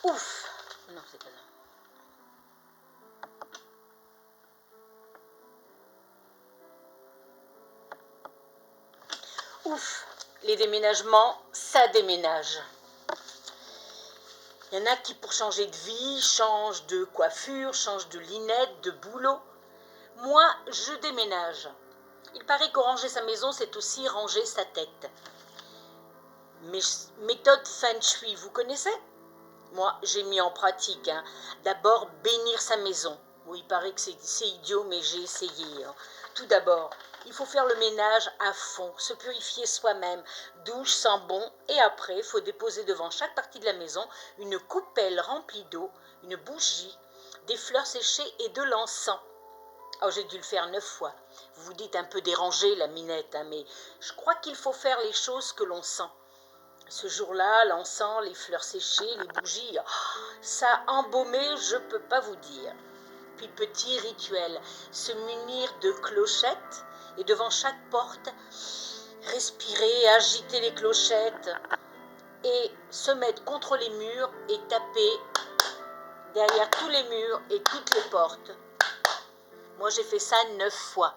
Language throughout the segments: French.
Ouf! Non, c'est pas ça. Ouf! Les déménagements, ça déménage. Il y en a qui, pour changer de vie, changent de coiffure, changent de lunettes, de boulot. Moi, je déménage. Il paraît que ranger sa maison, c'est aussi ranger sa tête. Méthode Feng Shui, vous connaissez? Moi, j'ai mis en pratique. D'abord, bénir sa maison. Oui, il paraît que c'est idiot, mais j'ai essayé. Tout d'abord, il faut faire le ménage à fond, se purifier soi-même, douche, sent bon, et après, il faut déposer devant chaque partie de la maison une coupelle remplie d'eau, une bougie, des fleurs séchées et de l'encens. Oh, j'ai dû le faire 9 fois. Vous vous dites un peu dérangé, la minette, mais je crois qu'il faut faire les choses que l'on sent. Ce jour-là, l'encens, les fleurs séchées, les bougies, ça a embaumé, je ne peux pas vous dire. Puis petit rituel, se munir de clochettes et devant chaque porte, respirer, agiter les clochettes et se mettre contre les murs et taper derrière tous les murs et toutes les portes. Moi, j'ai fait ça 9 fois.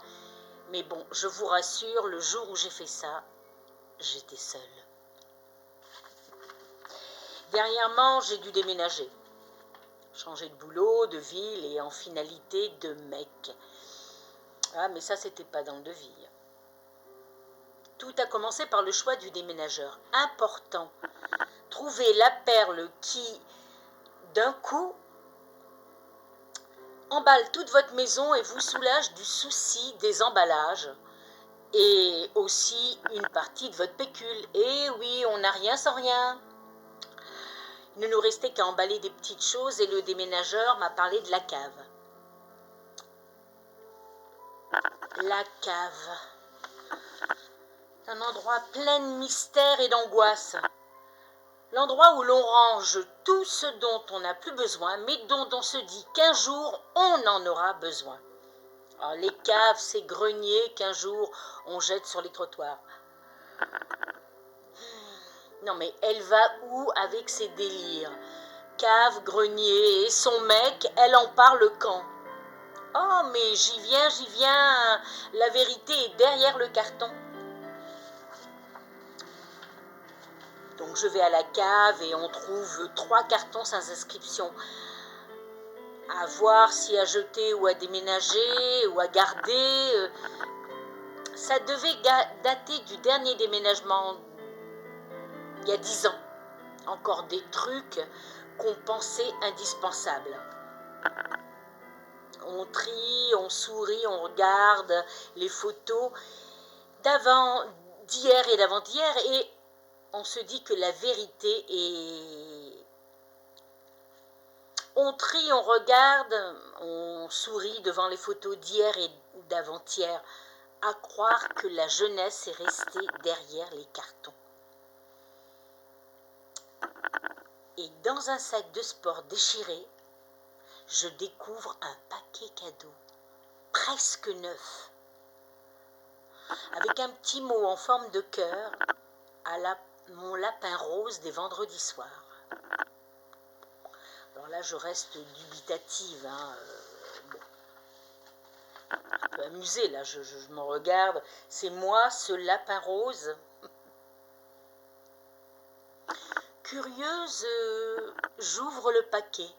Mais bon, je vous rassure, le jour où j'ai fait ça, j'étais seule. Dernièrement, j'ai dû déménager. Changer de boulot, de ville et en finalité de mec. Ah, mais ça, c'était pas dans le devis. Tout a commencé par le choix du déménageur. Important. Trouver la perle qui, d'un coup, emballe toute votre maison et vous soulage du souci des emballages et aussi une partie de votre pécule. Et oui, on n'a rien sans rien. Il ne nous restait qu'à emballer des petites choses et le déménageur m'a parlé de la cave. La cave. C'est un endroit plein de mystères et d'angoisse. L'endroit où l'on range tout ce dont on n'a plus besoin, mais dont on se dit qu'un jour on en aura besoin. Alors, les caves, ces greniers qu'un jour on jette sur les trottoirs. Non mais elle va où avec ses délires? Cave, grenier et son mec, elle en parle quand? Oh mais j'y viens, la vérité est derrière le carton. Donc je vais à la cave et on trouve 3 cartons sans inscription. À voir si à jeter ou à déménager ou à garder. Ça devait dater du dernier déménagement il y a 10 ans. Encore des trucs qu'on pensait indispensables. On trie, on sourit, on regarde les photos d'hier et d'avant-hier et on se dit que la vérité est... On trie, on regarde, on sourit devant les photos d'hier et d'avant-hier, à croire que la jeunesse est restée derrière les cartons. Et dans un sac de sport déchiré, je découvre un paquet cadeau, presque neuf, avec un petit mot en forme de cœur à mon lapin rose des vendredis soirs. Alors là, je reste dubitative, bon. Un peu amusée, là, je me regarde. C'est moi, ce lapin rose. Curieuse, j'ouvre le paquet.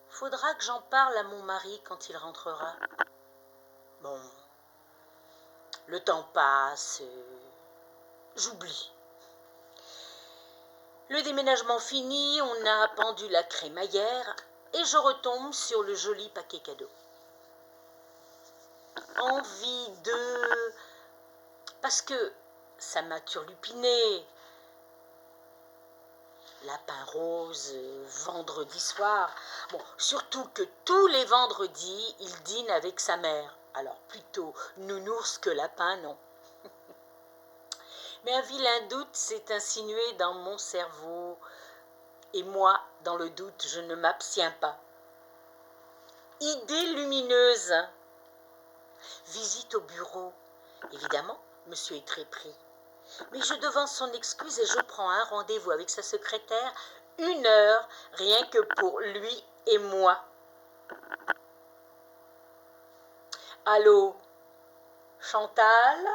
Faudra que j'en parle à mon mari quand il rentrera. Bon, le temps passe, j'oublie. Le déménagement fini, on a pendu la crémaillère et je retombe sur le joli paquet cadeau. Envie de... Parce que ça m'a turlupiné. Lapin rose, vendredi soir. Bon, surtout que tous les vendredis, il dîne avec sa mère. Alors plutôt nounours que lapin, non. Mais un vilain doute s'est insinué dans mon cerveau. Et moi, dans le doute, je ne m'abstiens pas. Idée lumineuse. Visite au bureau. Évidemment, Monsieur est très pris. Mais je devance son excuse et je prends un rendez-vous avec sa secrétaire, 1 heure, rien que pour lui et moi. Allô, Chantal?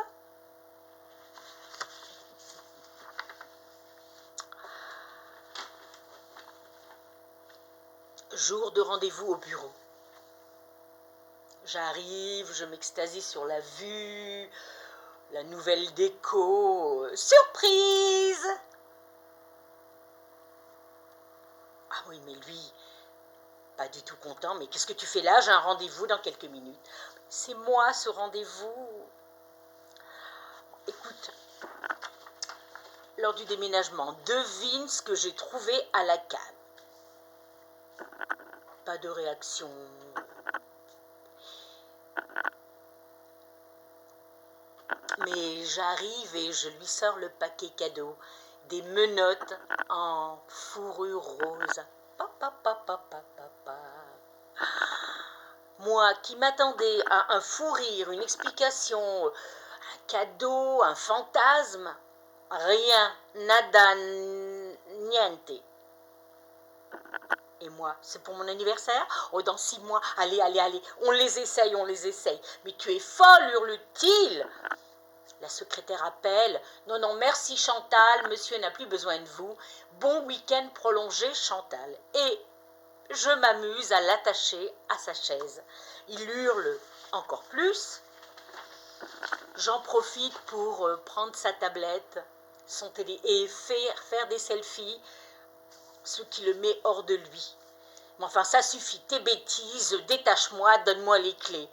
Jour de rendez-vous au bureau. J'arrive, je m'extasie sur la vue, la nouvelle déco. Surprise! Ah oui, mais lui, pas du tout content. Mais qu'est-ce que tu fais là? J'ai un rendez-vous dans quelques minutes. C'est moi ce rendez-vous. Écoute, lors du déménagement, devine ce que j'ai trouvé à la cave. Pas de réaction. Mais j'arrive et je lui sors le paquet cadeau. Des menottes en fourrure rose. Pa, pa, pa, pa. Moi qui m'attendais à un fou rire, une explication, un cadeau, un fantasme, rien, nada, niente. Et moi, c'est pour mon anniversaire? Oh, dans 6 mois, allez, on les essaye. Mais tu es folle, hurle-t-il. La secrétaire appelle. Non, merci Chantal, monsieur n'a plus besoin de vous. Bon week-end prolongé, Chantal. Et je m'amuse à l'attacher à sa chaise. Il hurle encore plus. J'en profite pour prendre sa tablette, son télé et faire des selfies, ce qui le met hors de lui. Mais enfin, ça suffit, tes bêtises, détache-moi, donne-moi les clés.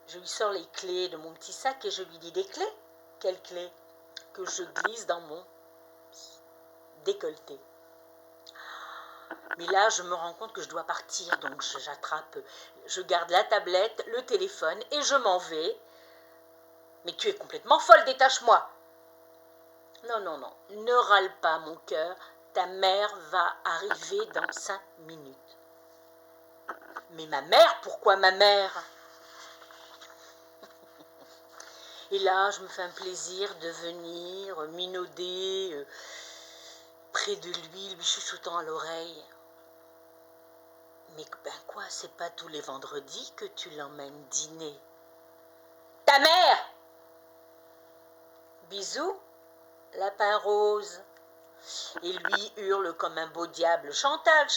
Je lui sors les clés de mon petit sac et je lui dis des clés. Quelles clés? Que je glisse dans mon décolleté. Mais là, je me rends compte que je dois partir, donc j'attrape, je garde la tablette, le téléphone et je m'en vais. Mais tu es complètement folle, détache-moi. Non, ne râle pas mon cœur, ta mère va arriver dans 5 minutes. Mais ma mère, pourquoi ma mère? Et là, je me fais un plaisir de venir minauder près de lui chuchotant à l'oreille. Mais ben quoi, c'est pas tous les vendredis que tu l'emmènes dîner. Ta mère! Bisous, lapin rose. Et lui hurle comme un beau diable. Chantal,